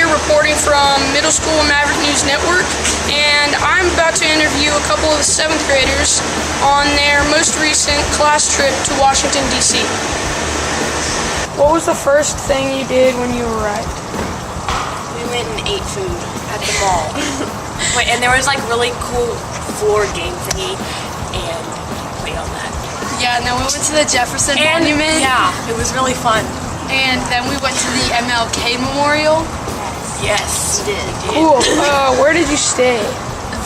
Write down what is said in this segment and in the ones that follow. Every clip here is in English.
here reporting from Middle School Maverick News Network, and I'm about to interview a couple of 7th graders on their most recent class trip to Washington, D.C. What was the first thing you did when you arrived? We went and ate food at the mall. And there was like really cool floor game thingy and played on that. Yeah, and then we went to the Jefferson Monument. Yeah, it was really fun. And then we went to the MLK Memorial. Yes, we did. Cool. Where did you stay?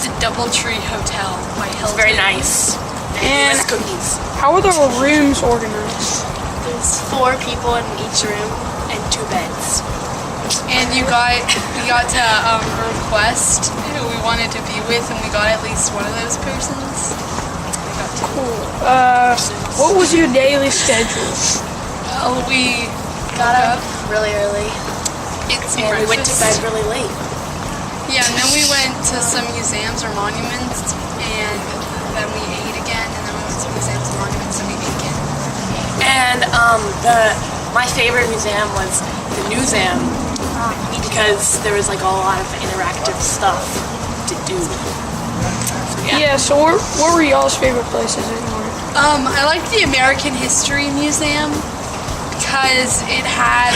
The Doubletree Hotel by Hilton. It's very nice. And cookies. How are the rooms organized? There's 4 people in each room and 2 beds. And we got to request who we wanted to be with, and we got at least one of those persons. Cool. What was your daily schedule? We got up really early. And we went to bed really late. Yeah, and then we went to some museums or monuments, and then we ate again, and then we went to museums and monuments, and we ate again. And my favorite museum was the Newseum, because there was like a lot of interactive stuff to do. So what were y'all's favorite places anymore? I liked the American History Museum because it had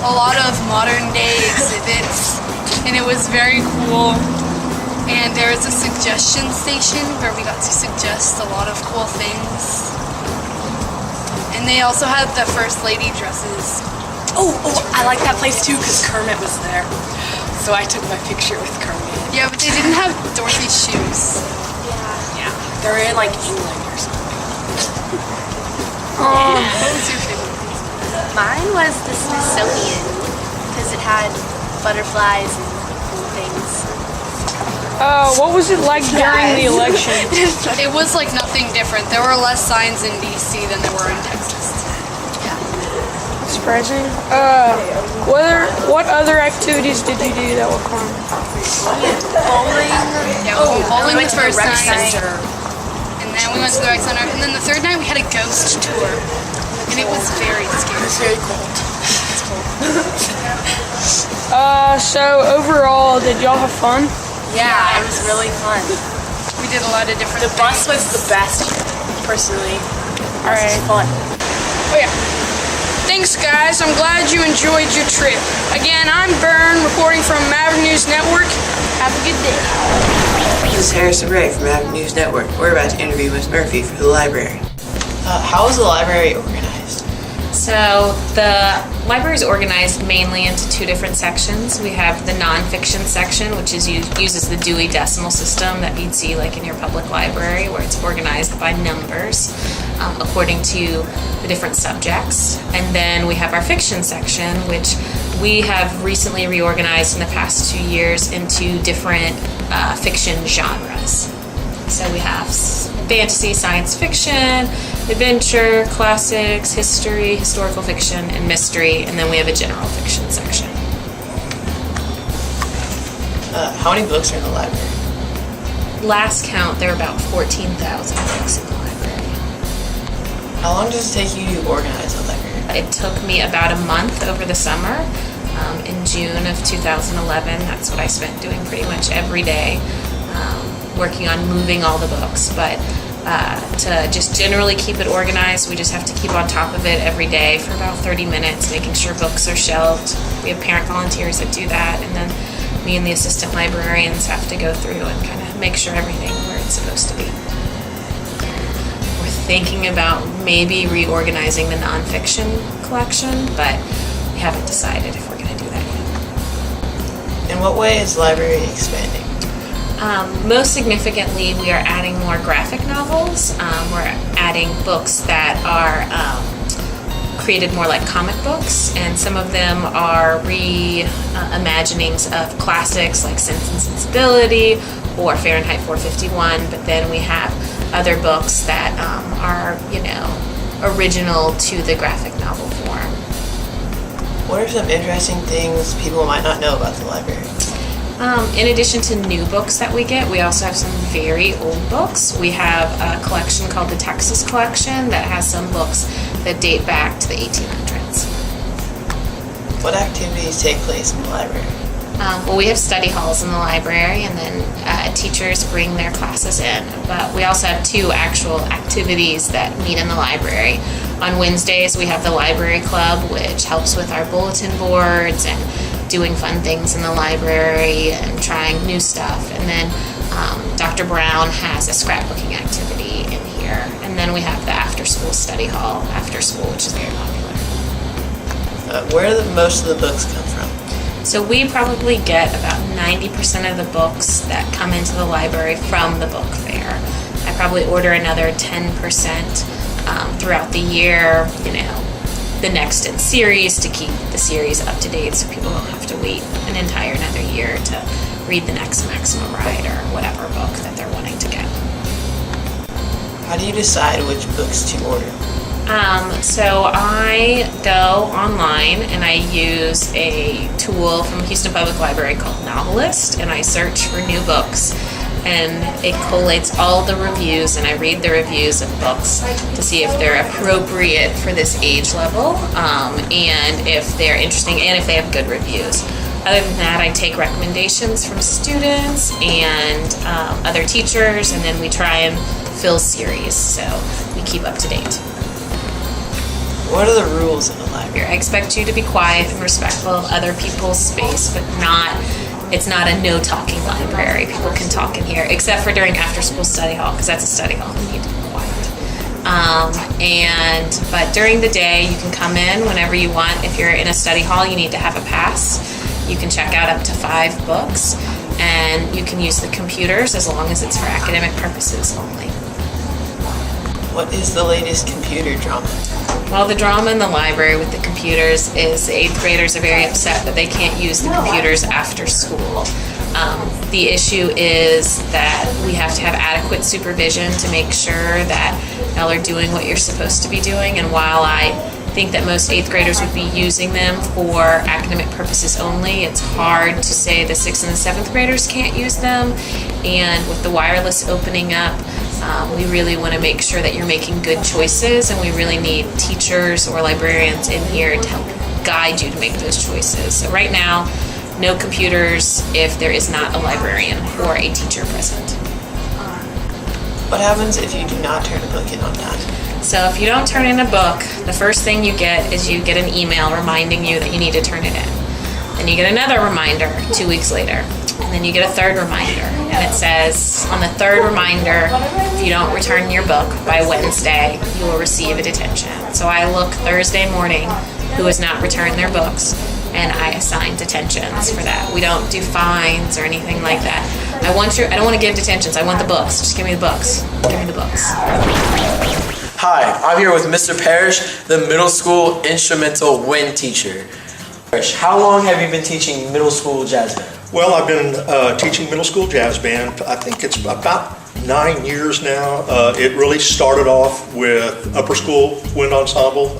a lot of modern day exhibits, and it was very cool. And there was a suggestion station where we got to suggest a lot of cool things. And they also had the First Lady dresses. Oh, I like that place too because Kermit was there. So I took my picture with Kermit. Yeah, but they didn't have Dorothy's shoes. Yeah. They're in like England or something. What was your favorite? Mine was the Smithsonian because it had butterflies and cool things. What was it like during the election? It was like nothing different. There were less signs in DC than there were in Texas. Yeah. That's surprising. What other activities did you do that were fun? Bowling. Yeah, bowling was first rec night. center. And then we went to the rec center. And then the third night we had a ghost tour. And it was very scary. It's very cold. It's cold. So overall, did y'all have fun? Yeah, it was really fun. We did a lot of different The bus was the best, personally. All right. It was fun. Oh yeah. Thanks, guys. I'm glad you enjoyed your trip. Again, I'm Byrne, reporting from Maverick News Network. Have a good day. This is Harrison Ray from Maverick News Network. We're about to interview Miss Murphy for the library. How is the library organized? So the library is organized mainly into 2 different sections. We have the nonfiction section, which uses the Dewey Decimal System that you'd see like in your public library, where it's organized by numbers according to the different subjects. And then we have our fiction section, which we have recently reorganized in the past 2 years into different fiction genres. So we have fantasy, science fiction, adventure, classics, history, historical fiction, and mystery, and then we have a general fiction section. How many books are in the library? Last count, there are about 14,000 books in the library. How long does it take you to organize the library? It took me about a month over the summer. In June of 2011, that's what I spent doing pretty much every day, working on moving all the books. But to just generally keep it organized, we just have to keep on top of it every day for about 30 minutes, making sure books are shelved. We have parent volunteers that do that, and then me and the assistant librarians have to go through and kind of make sure everything's where it's supposed to be. We're thinking about maybe reorganizing the nonfiction collection, but we haven't decided if we're going to do that yet. In what way is the library expanding? Most significantly, we are adding more graphic novels. We're adding books that are created more like comic books, and some of them are reimaginings of classics like Sense and Sensibility or Fahrenheit 451, but then we have other books that are, original to the graphic novel form. What are some interesting things people might not know about the library? In addition to new books that we get, we also have some very old books. We have a collection called the Texas Collection that has some books that date back to the 1800s. What activities take place in the library? Well, we have study halls in the library, and then teachers bring their classes in. But we also have 2 actual activities that meet in the library. On Wednesdays, we have the library club, which helps with our bulletin boards and doing fun things in the library and trying new stuff. And then Dr. Brown has a scrapbooking activity in here. And then we have the after-school study hall after school, which is very popular. Where do most of the books come from? So we probably get about 90% of the books that come into the library from the book fair. I probably order another 10% throughout the year, the next in series, to keep the series up to date so people don't have to wait an entire another year to read the next Maximum Ride or whatever book that they're wanting to get. How do you decide which books to order? So I go online and I use a tool from Houston Public Library called Novelist, and I search for new books, and it collates all the reviews, and I read the reviews of books to see if they're appropriate for this age level, and if they're interesting and if they have good reviews. Other than that, I take recommendations from students and other teachers, and then we try and fill series so we keep up to date. What are the rules in the library? I expect you to be quiet and respectful of other people's space, but it's not a no talking library. People can talk in here, except for during after school study hall, because that's a study hall. You need to be quiet. But during the day, you can come in whenever you want. If you're in a study hall, you need to have a pass. You can check out up to 5 books, and you can use the computers as long as it's for academic purposes only. What is the latest computer drama? Well, the drama in the library with the computers is 8th graders are very upset that they can't use the computers after school. The issue is that we have to have adequate supervision to make sure that y'all are doing what you're supposed to be doing. And while I think that most 8th graders would be using them for academic purposes only, it's hard to say the 6th and the 7th graders can't use them. And with the wireless opening up, we really want to make sure that you're making good choices, and we really need teachers or librarians in here to help guide you to make those choices. So right now, no computers if there is not a librarian or a teacher present. What happens if you do not turn a book in on time? So if you don't turn in a book, the first thing you get is you get an email reminding you that you need to turn it in. Then you get another reminder 2 weeks later. And then you get a 3rd reminder. And it says on the 3rd reminder, if you don't return your book by Wednesday, you will receive a detention. So I look Thursday morning who has not returned their books, and I assign detentions for that. We don't do fines or anything like that. I don't want to give detentions. I want the books. Just give me the books. Give me the books. Hi, I'm here with Mr. Parrish, the middle school instrumental wind teacher. Parrish, how long have you been teaching middle school jazz band? Well, I've been teaching middle school jazz band. I think it's about 9 years now. It really started off with upper school wind ensemble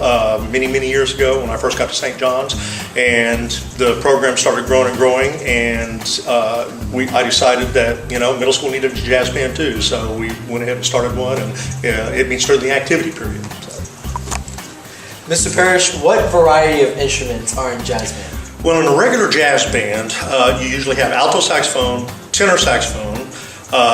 many years ago when I first got to St. John's, and the program started growing and growing, and I decided that middle school needed a jazz band too, so we went ahead and started one, and it means during the activity period. So. Mr. Parrish, what variety of instruments are in jazz band? Well, in a regular jazz band, you usually have alto saxophone, tenor saxophone,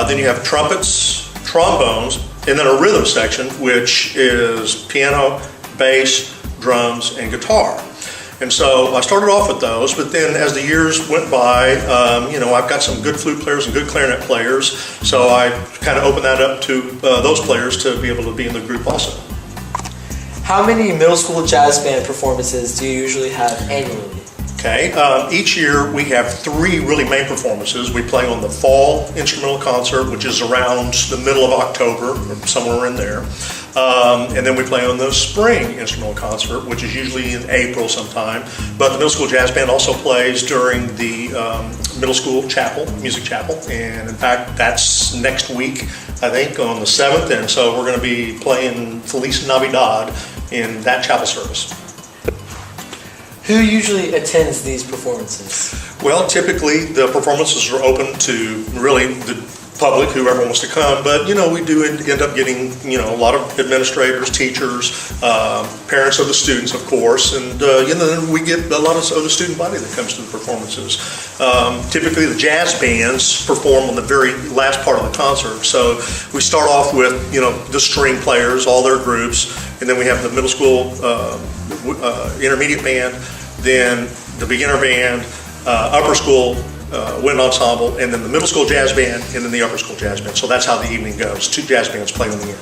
then you have trumpets, trombones, and then a rhythm section, which is piano, bass, drums, and guitar. And so I started off with those, but then as the years went by, I've got some good flute players and good clarinet players, so I kind of opened that up to those players to be able to be in the group also. How many middle school jazz band performances do you usually have annually? Okay, each year we have 3 really main performances. We play on the fall instrumental concert, which is around the middle of October, or somewhere in there. And then we play on the spring instrumental concert, which is usually in April sometime. But the middle school jazz band also plays during the middle school chapel, music chapel. And in fact, that's next week, I think, on the 7th. And so we're going to be playing Feliz Navidad in that chapel service. Who usually attends these performances? Well, typically the performances are open to really public, whoever wants to come, but we do end up getting a lot of administrators, teachers, parents of the students, of course, and then we get a lot of the student body that comes to the performances. Typically the jazz bands perform on the very last part of the concert, so we start off with the string players, all their groups, and then we have the middle school intermediate band, then the beginner band, upper school wind ensemble, and then the middle school jazz band, and then the upper school jazz band. So that's how the evening goes. 2 jazz bands play on the end.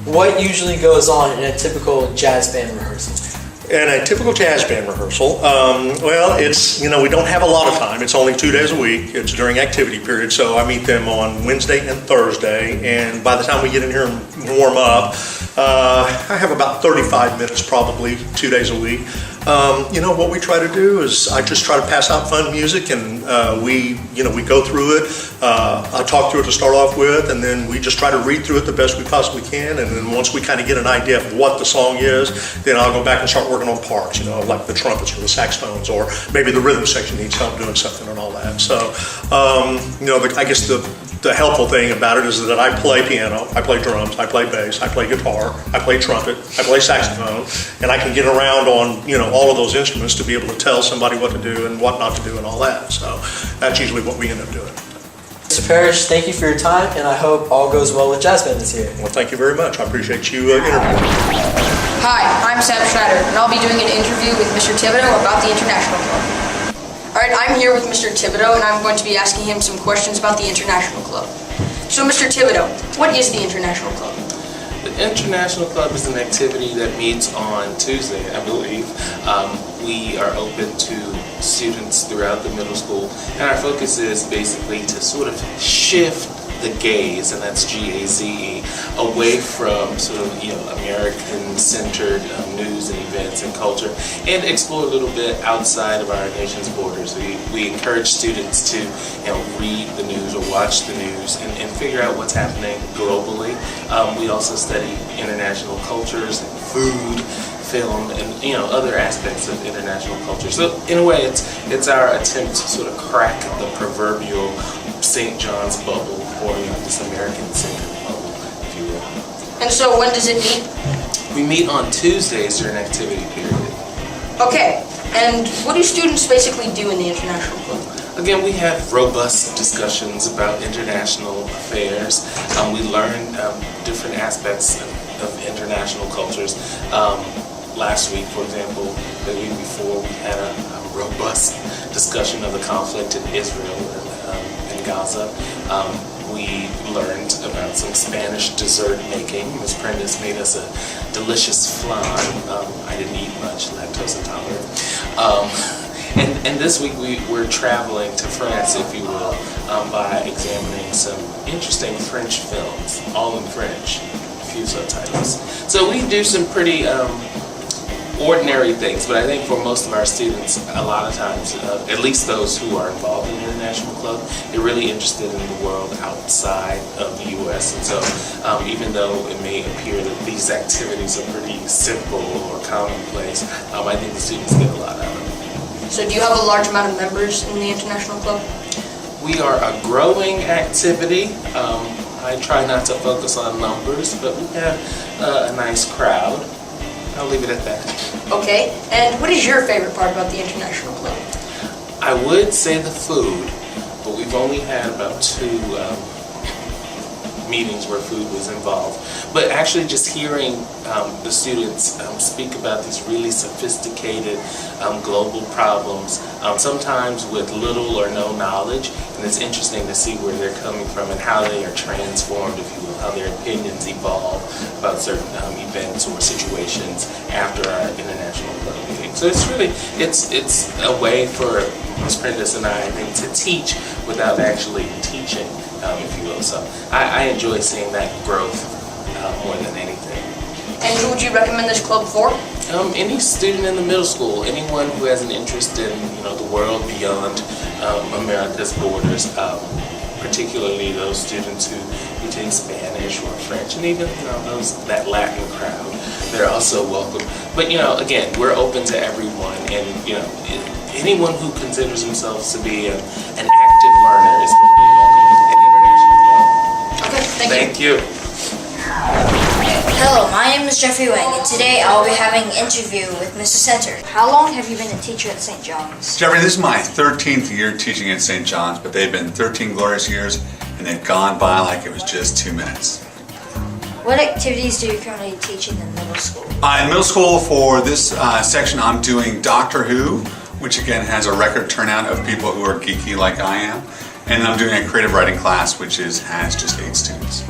What usually goes on in a typical jazz band rehearsal? In a typical jazz band rehearsal, well, it's, we don't have a lot of time. It's only 2 days a week. It's during activity period, so I meet them on Wednesday and Thursday, and by the time we get in here and warm up, I have about 35 minutes probably 2 days a week. What we try to do is I just try to pass out fun music, and we go through it. I talk through it to start off with, and then we just try to read through it the best we possibly can, and then once we kind of get an idea of what the song is, then I'll go back and start working on parts, like the trumpets or the saxophones, or maybe the rhythm section needs help doing something and all that. So, I guess the helpful thing about it is that I play piano, I play drums, I play bass, I play guitar, I play trumpet, I play saxophone, and I can get around on, all of those instruments to be able to tell somebody what to do and what not to do and all that. So that's usually what we end up doing. Mr. Parrish, thank you for your time, and I hope all goes well with Jazz Band this year. Well, thank you very much. I appreciate you interviewing. Hi, I'm Sam Schneider, and I'll be doing an interview with Mr. Thibodeau about the International Club. Alright, I'm here with Mr. Thibodeau, and I'm going to be asking him some questions about the International Club. So, Mr. Thibodeau, what is the International Club? The International Club is an activity that meets on Tuesday, I believe. We are open to students throughout the middle school, and our focus is basically to sort of shift the gaze, and that's G-A-Z-E, away from sort of American-centered news and events and culture, and explore a little bit outside of our nation's borders. We encourage students to read the news or watch the news and figure out what's happening globally. We also study international cultures, food, film, and other aspects of international culture. So in a way, it's our attempt to sort of crack the proverbial St. John's bubble, or this American-centered bubble, if you will. And so when does it meet? We meet on Tuesdays during activity period. Okay, and what do students basically do in the International Club? Again, we have robust discussions about international affairs. We learn different aspects of international cultures. Last week, for example, the week before, we had a robust discussion of the conflict in Israel and Gaza. We learned about some Spanish dessert making. Ms. Prentice made us a delicious flan. I didn't eat much, lactose intolerant. And this week we're traveling to France, if you will, by examining some interesting French films, all in French, a few subtitles. So we do some pretty ordinary things, but I think for most of our students, a lot of times, at least those who are involved in the International Club, they're really interested in the world outside of the U.S. And so even though it may appear that these activities are pretty simple or commonplace, I think the students get a lot out of it. So do you have a large amount of members in the International Club? We are a growing activity. I try not to focus on numbers, but we have a nice crowd. I'll leave it at that. Okay, and what is your favorite part about the International Club? I would say the food, but we've only had about 2 meetings where food was involved. But actually just hearing the students speak about these really sophisticated global problems, sometimes with little or no knowledge, and it's interesting to see where they're coming from and how they are transformed, if you will, how their opinions evolve about certain events or situations after our International Club meeting. So it's really, it's a way for Ms. Prentice and I think, to teach without actually teaching, if you will. So I enjoy seeing that growth more than anything. And who would you recommend this club for? Any student in the middle school, anyone who has an interest in the world beyond America's borders, particularly those students who take Spanish or French, and even that Latin crowd, they're also welcome. But again, we're open to everyone, and anyone who considers themselves to be an active learner is welcome. is Jeffrey Wang, and today I will be having an interview with Mr. Center. How long have you been a teacher at St. John's? Jeffrey, this is my 13th year teaching at St. John's, but they've been 13 glorious years, and they've gone by like it was just 2 minutes. What activities do you currently teach in the middle school? In middle school, for this section, I'm doing Doctor Who, which again has a record turnout of people who are geeky like I am, and I'm doing a creative writing class, which has just 8 students.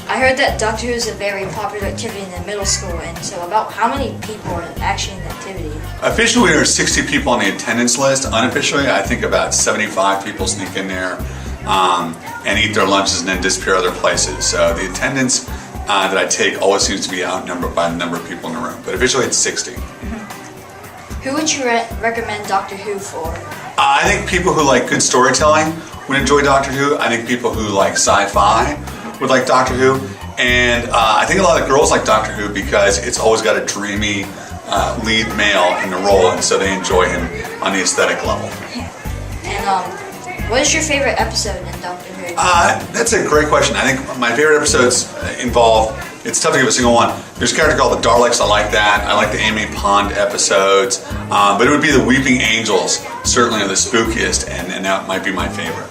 I heard that Doctor Who is a very popular activity in the middle school, and so about how many people are actually in the activity? Officially, there are 60 people on the attendance list. Unofficially, I think about 75 people sneak in there and eat their lunches and then disappear other places. So the attendance that I take always seems to be outnumbered by the number of people in the room. But officially, it's 60. Who would you recommend Doctor Who for? I think people who like good storytelling would enjoy Doctor Who. I think people who like sci-fi would like Doctor Who. And I think a lot of girls like Doctor Who because it's always got a dreamy lead male in the role, and so they enjoy him on the aesthetic level. And what is your favorite episode in Doctor Who? That's a great question. I think my favorite episodes involve, it's tough to give a single one. There's a character called the Daleks, I like that. I like the Amy Pond episodes. But it would be the Weeping Angels, certainly are the spookiest, and that might be my favorite.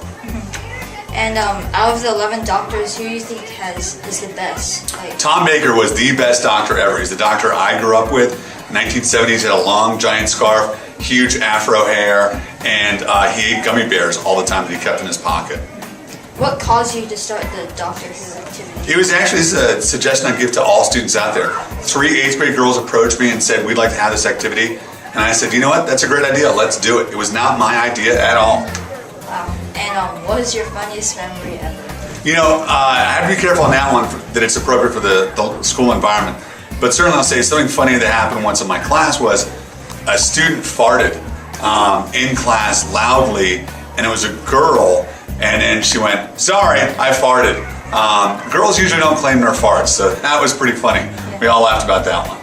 And out of the 11 doctors, who do you think is the best? Tom Baker was the best doctor ever. He's the doctor I grew up with. 1970s, he had a long giant scarf, huge afro hair, and he ate gummy bears all the time that he kept in his pocket. What caused you to start the Doctor Who activity? It was actually a suggestion I give to all students out there. 3 8th grade girls approached me and said, we'd like to have this activity. And I said, you know what, that's a great idea, let's do it. It was not my idea at all. Wow. And what was your funniest memory ever? You know, I have to be careful on that one, that it's appropriate for the school environment. But certainly I'll say something funny that happened once in my class was a student farted in class loudly, and it was a girl, and then she went, sorry, I farted. Girls usually don't claim their farts, so that was pretty funny. Yeah. We all laughed about that one.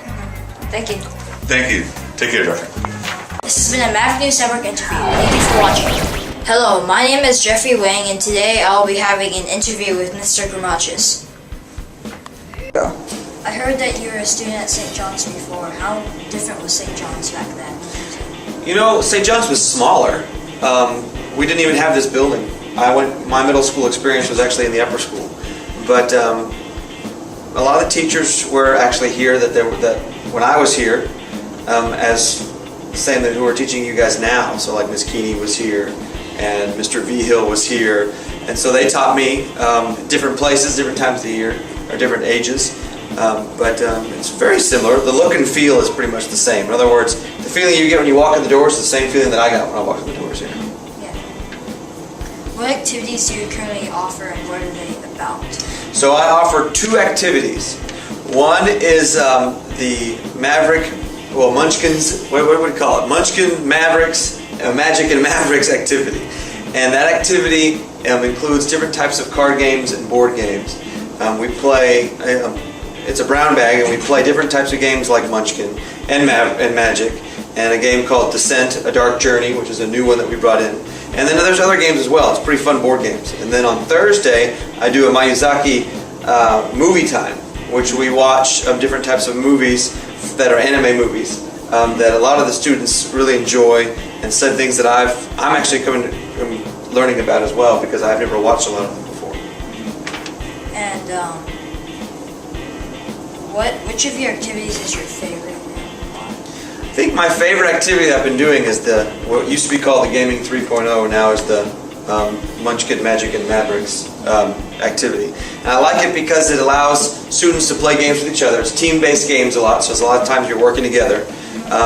Thank you. Thank you. Take care, Jeffrey. This has been a Maverick News Network interview. Thank you for watching. Hello, my name is Jeffrey Wang, and today I will be having an interview with Mr. Gramachis. I heard that you were a student at St. John's before. How different was St. John's back then? You know, St. John's was smaller. We didn't even have this building. My middle school experience was actually in the upper school. But a lot of the teachers were actually here that when I was here, as same that who are teaching you guys now. So like Ms. Keeney was here, and Mr. V. Hill was here. And so they taught me different places, different times of the year, or different ages. But it's very similar. The look and feel is pretty much the same. In other words, the feeling you get when you walk in the doors is the same feeling that I got when I walked in the doors here. Yeah. What activities do you currently offer, and what are they about? So I offer 2 activities. One is the Maverick, Munchkins, what would we call it? Munchkin Mavericks, Magic and Mavericks activity. And that activity includes different types of card games and board games. We play, it's a brown bag, and we play different types of games like Munchkin and Magic, and a game called Descent, A Dark Journey, which is a new one that we brought in. And then there's other games as well. It's pretty fun board games. And then on Thursday, I do a Miyazaki movie time, which we watch different types of movies that are anime movies that a lot of the students really enjoy, and said things that I'm actually learning about as well, because I've never watched a lot of them before. And which of your activities is your favorite? I think my favorite activity that I've been doing is what used to be called the Gaming 3.0, now is the Munchkin Magic and Mavericks activity. And I like it because it allows students to play games with each other. It's team-based games a lot, so it's a lot of times you're working together.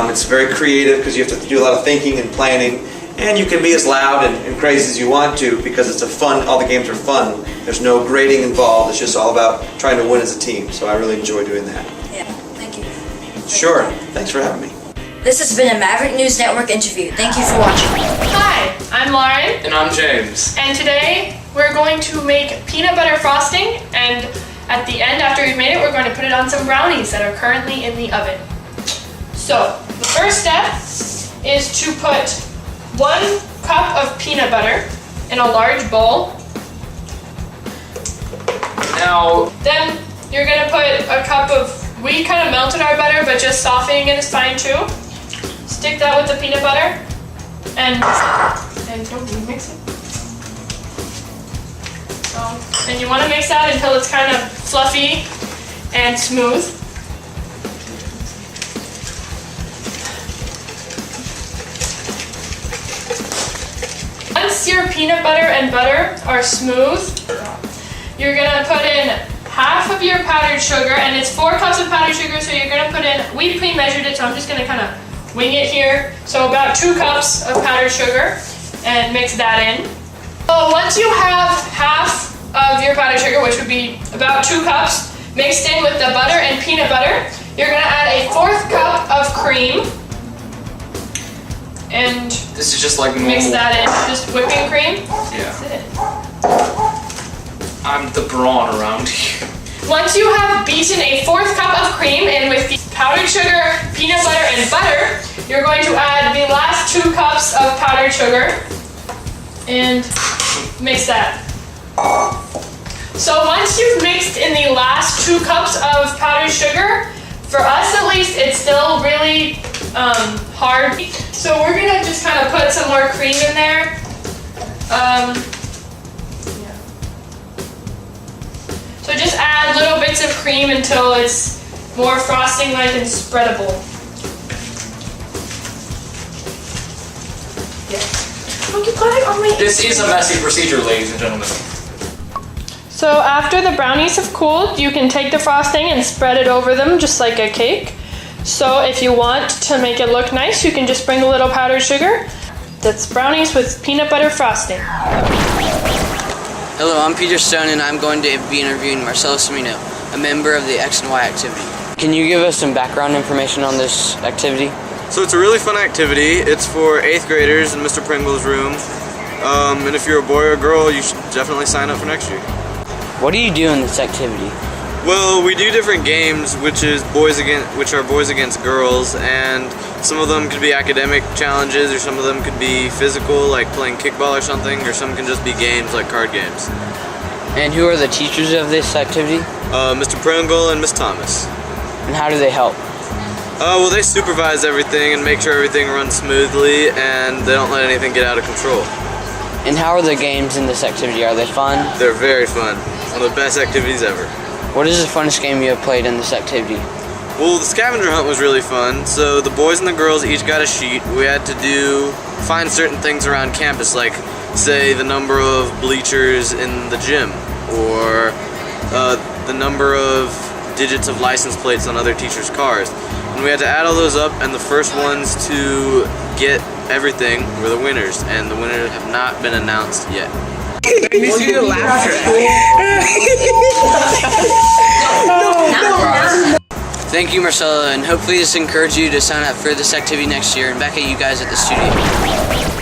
It's very creative because you have to do a lot of thinking and planning, and you can be as loud and crazy as you want to because it's all the games are fun. There's no grading involved, it's just all about trying to win as a team, so I really enjoy doing that. Yeah, thank you. Sure, thanks for having me. This has been a Maverick News Network interview. Thank you for watching. Hi, I'm Lauren. And I'm James. And today we're going to make peanut butter frosting, and at the end, after we've made it, we're going to put it on some brownies that are currently in the oven. So, the first step is to put 1 cup of peanut butter in a large bowl. Now, Then you're gonna put a cup of, we kind of melted our butter, but just softening it is fine too. Stick that with the peanut butter and don't you mix it. And you want to mix that until it's kind of fluffy and smooth. Once your peanut butter and butter are smooth, you're gonna put in half of your powdered sugar, and it's 4 cups of powdered sugar, so you're gonna put in, we pre-measured it, so I'm just gonna kind of wing it here. So about 2 cups of powdered sugar, and mix that in. So once you have half of your powdered sugar, which would be about 2 cups, mixed in with the butter and peanut butter, you're gonna add a 4th cup of cream. And this is just like normal. Mix that in, just whipping cream. Yeah. That's it. I'm the brawn around here. Once you have beaten a 4th cup of cream in with the powdered sugar, peanut butter, and butter, you're going to add the last 2 cups of powdered sugar and mix that. So once you've mixed in the last 2 cups of powdered sugar, for us at least, it's still really hard. So we're gonna just kind of put some more cream in there. So just add little bits of cream until it's more frosting-like and spreadable. Look, you put it on my... This is a messy procedure, ladies and gentlemen. So after the brownies have cooled, you can take the frosting and spread it over them just like a cake. So if you want to make it look nice, you can just bring a little powdered sugar. That's brownies with peanut butter frosting. Hello, I'm Peter Stone, and I'm going to be interviewing Marcelo Semino, a member of the X and Y activity. Can you give us some background information on this activity? So it's a really fun activity. It's for 8th graders in Mr. Pringle's room. And if you're a boy or a girl, you should definitely sign up for next year. What do you do in this activity? Well, we do different games, which are boys against girls, and some of them could be academic challenges, or some of them could be physical, like playing kickball or something, or some can just be games like card games. And who are the teachers of this activity? Mr. Pringle and Miss Thomas. And how do they help? Well, they supervise everything and make sure everything runs smoothly, and they don't let anything get out of control. And how are the games in this activity? Are they fun? They're very fun. One of the best activities ever. What is the funnest game you have played in this activity? Well, the scavenger hunt was really fun. So the boys and the girls each got a sheet. We had to find certain things around campus, like say the number of bleachers in the gym, or the number of digits of license plates on other teachers' cars. And we had to add all those up, and the first ones to get everything were the winners, and the winners have not been announced yet. Thank you, Marcella, and hopefully this encourages you to sign up for this activity next year, and back at you guys at the studio.